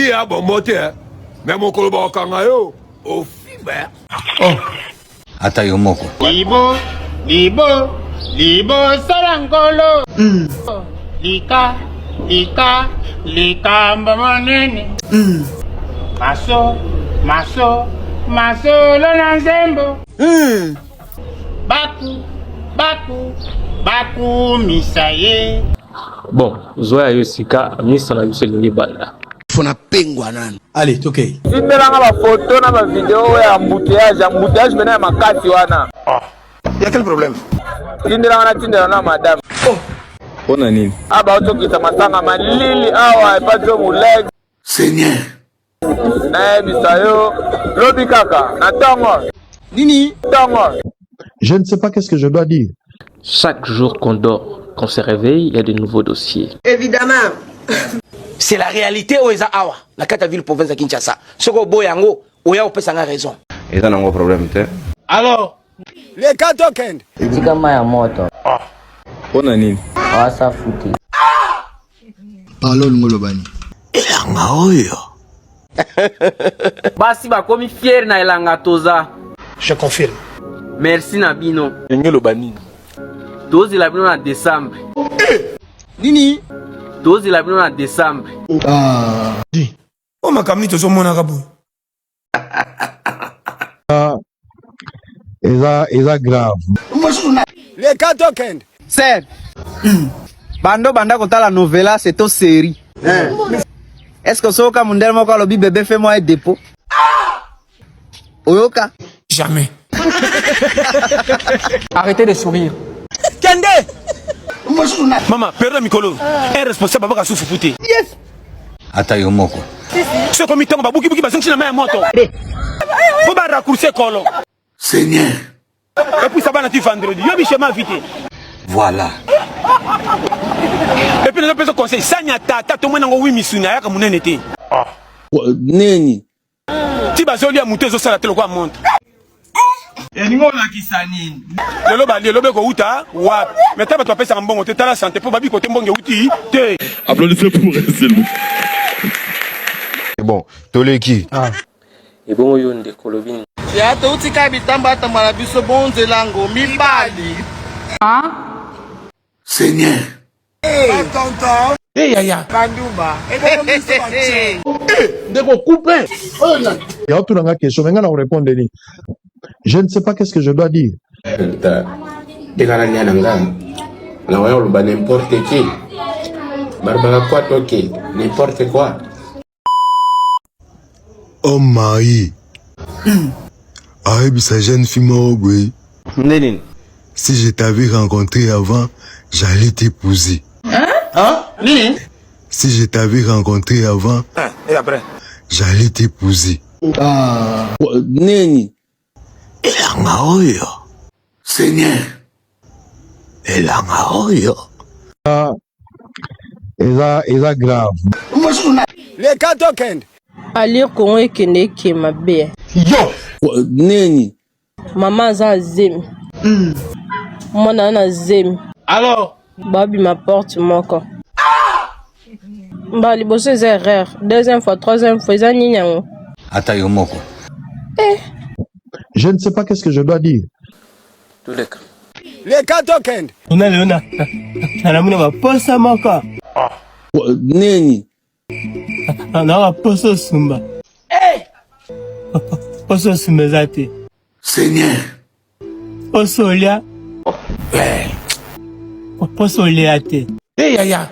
Oui, ah bon, moteur. Mais mon colobo kangayo, au fiber. Oh. Atayo moko. Libo sarangolo. Lika mbamanene. Maso lona nzembo. Baku misaye. Bon, Zoya Yosika, ministre na biso lingi bala. Fona pengwa nani. Allez, ok. Tindela nga ba photo na ba vidéo ya embouteillage mena ya makati wana. Il y a quel problème? Tindela na madame. Oh. On a nini? Aba otokita masanga malili awa epato muleg. Seigneur. Na bisayo lobi kaka na tongo. Nini? Tongo. Je ne sais pas qu'est-ce que je dois dire. Chaque jour qu'on dort, qu'on se réveille, il y a de nouveaux dossiers. Évidemment. C'est la réalité au Eza Awa, la carte ville province de Kinshasa. Soko Boyango, Oya Opesanga raison. Et ça n'a pas de problème, t'es. Alors, Les 4 tokens. Kama ya moto. On a nini? Wasa futi. Parlons ngolobani. Elanga oyo. Basi bakomi fier na elanga toza. Je confirme. Merci na bino. Ngolobani. Tozi la bino na décembre. Nini? Tozi la bino na décembre. Dis. Oh ma kamni to so mona kabu. Eza grave. Les 4 tokens. Sir. Bando banda kotala novela c'est to série. Est-ce que soka mundel moko alobi bébé fais-moi un dépôt? Oyoka? Jamais. Arrêtez de sourire. Kende. Maman, perdre Mikolo. Un responsable baka souffle fouté. Yes. Atayo moko. C'est comme itango babuki buki basengi na main moto. Faut ba raccourcir kolo. Seigneur. Et puis ça va natif vendredi. Yo bi chemin vite. Voilà. Et puis nous avons conseil sanya tata to mwana ngo wi misuna yaka munene te. Neni. Ti bazoli ya muto zo sala telo kwa montre. Eningo la kisani. Lelo ba lelo be ko uta wa. Mais ta ba to pesa mbongo te tala santé po babi ko te mbongo uti te. Applaudissez pour elle, s'il vous plaît. Bon, Toleki. Et bon, yo nde kolobini. ya toutika bitamba tambala biso bonze lango mibali. Seigneur. Tonton. Yaya. Kanduba. Ndeko couper. Il y a autre question, mais on répond Denis. Je ne sais pas qu'est-ce que je dois dire. N'importe qui. Barbara quoi toqué, n'importe quoi. Oh Marie. Ah, sa jeune fille si je t'avais rencontré avant, j'allais t'épouser. Si je t'avais rencontré avant, Et après? j'allais t'épouser. Neni. Elanga oyo. Seigneur. Elanga oyo. Eza grave. Les 4 tokens. Ali Kongo ekende kema be. Yo. Neni. Maman za zemi. Mwana na zemi. Alors, Babi ma porte moko. Ba liboso eza erreur. Deuxième fois, troisième fois, eza nini yango? Atayo moko. Je ne sais pas qu'est-ce que je dois dire. Tous les cas. Les 4 tokens. On a leona. Anamuna ba posa moko. Neni. Ana poso sumba. Poso sumba zate. Seigneur. Poso lia. Poso lia te. Yaya.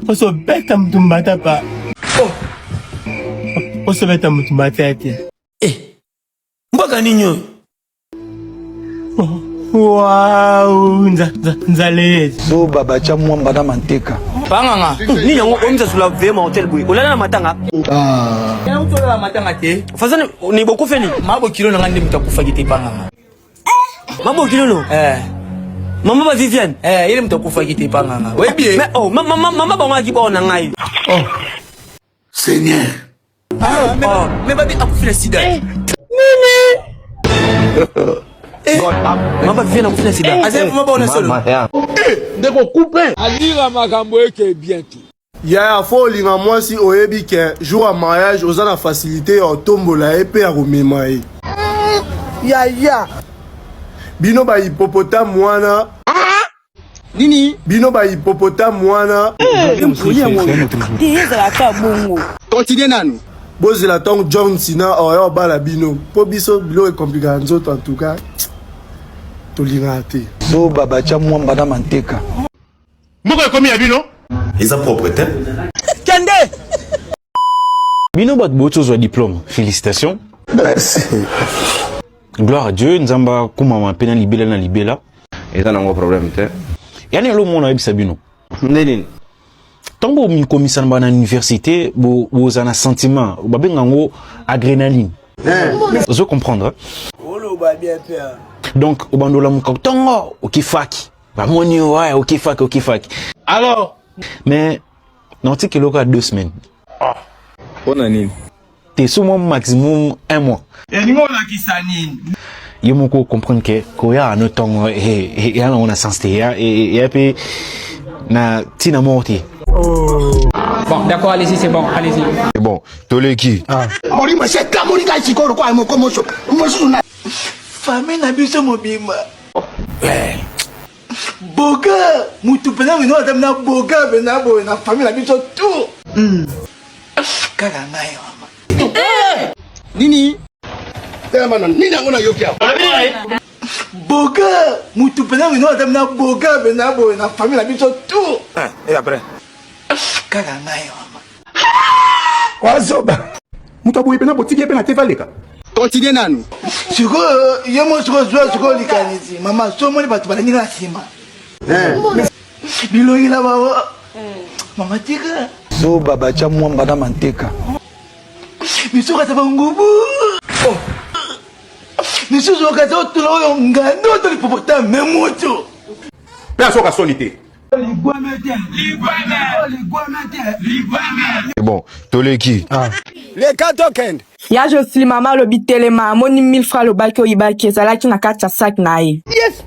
Poso beta mtumbata pa. Poso beta mtumbata te. Mboka ninyo. Wow, nzale. So baba cha mwamba na manteka. Panganga. Ni yango omza sula vema hotel boy. Olala na matanga. Yango tola na matanga te. Fazana ni boko feni. Mabo kilo na ngande mtakufa kite panganga. Mabo kilo no. Mama ba Viviane. Ile mtakufa kite panganga. Oui bien. Mais oh mama ba ngaki bona ngai. Oh. Seigneur. Mais babi akufila sida. Mama Viviane akufila sida. Azé mama ba ona solo. Ndeko couper. Alira makambo eke bientôt. Ya fo linga mwasi oyebi ke jour à mariage oza na facilité ya tombola e pe ya komema ye. Ya. Bino ba hippopotame mwana. Nini? Bino ba hippopotame mwana. Continue nanu. Bozela tong John Cena oyo bala bino. Po biso bilo e compliqué nzoto en tout cas. To linga te. So baba cha mwamba na manteka. Mboko ekomi ya bino? Ils ont propreté. Kende! Bino bat boto zo diplôme. Félicitations. Merci. Gloire à Dieu. Nzamba kumama pena libela na libela. Ils ont un problème te. Yani lo mona ebisa bino. Neni. Tango mi komisa na université bo zana sentiment ba bengango adrénaline. Vous comprendre? Olo ba bien père. Donc au bandola muka tango okifaki. Ba moni ouais okifaki. Alors, mais non tu que loka 2 semaines. On a nini? T'es sur mon maximum 1 mois. Et nous on a qui s'anime. Il faut comprendre que quand il y a un temps et on a sens et puis na tina morti. Bon, d'accord, allez-y, c'est bon, allez-y. C'est bon, Toleki. Mori ma c'est ta mori ka chikoro kwa mo komo so. Mo suna. Famille na biso mobima. Boga, mutu pena wino atamna boga bena bo na famille na biso tout. Kaka ngai mama. Nini? Tellement nini ngona yokia. Boga, mutu pena wino atamna boga bena bo na famille na biso tout. Et après Kaka ngai mama. Wazoba. Mutu aboye pena botiki pena tevaleka. Continue nanu. Siko yemo siko likanisi. Mama somo ni batu balinga na sima. Bilo ila bawa. Mama tika. So baba cha mwamba na manteka. Misoka taba ngubu. Misoka kata tulo yo ngano to lipopota memoto. Personne a solité. C'est bon, Toleki. Les 4 tokens. Ya Jocelyne mama lobi telema moni 1000 francs lo baki oyibaki ezalaki na kati ya sac na ye. Yes.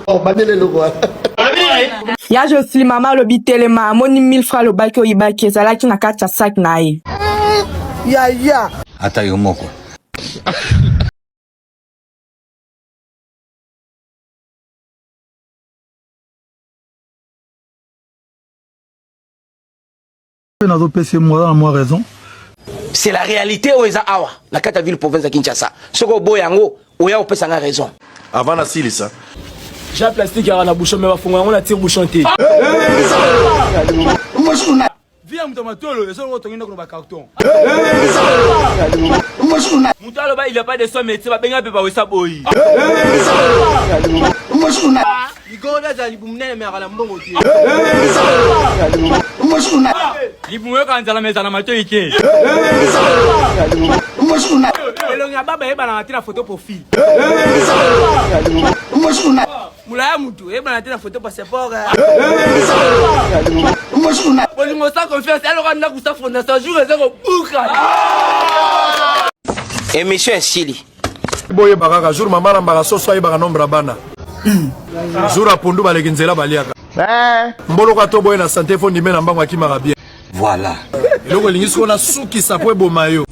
Oh banele logo. Ya Jocelyne mama lobi telema moni 1000 francs lo baki oyibaki ezalaki na kati ya sac na ye. Ya. Ata yomoko. C'est la réalité au Eza Awa, la carte ville province de Kinshasa. Soko Boyango, Oya Opesanga raison. Avant la silisa. J'ai plastique à la bouchon, mais on a tiré bouchon. Viens mtomatolo, eso ngo tongenda kuna carton. Mutalo ba il a pas de somme, mais tu vas benga pe ba wesa boyi. Igoda za libumnene me akala mbongo ti. Libumwe kanza la meza na mato ike. Elonga baba eba na tina photo profil. Mulaya mutu eba na tina photo passeport. Olingo sa confiance, alors on a Gustave Fondation jour et zéro bouka. Émission Sili. Boye bakaka jour mama na mbaka soso ayebaka nombre bana. Jour apundu baleki nzela baliaka. Mbolo ka to boye na santé fo ndime na mbango akimaka bien. Voilà. Eloko elingi siko na suki sa po eboma yo.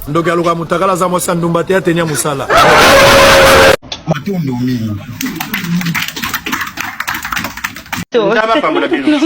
Ndoki aluka mutakala za mosa ndumba te atenya musala. Matondo mingi. Ndaba pambola bino.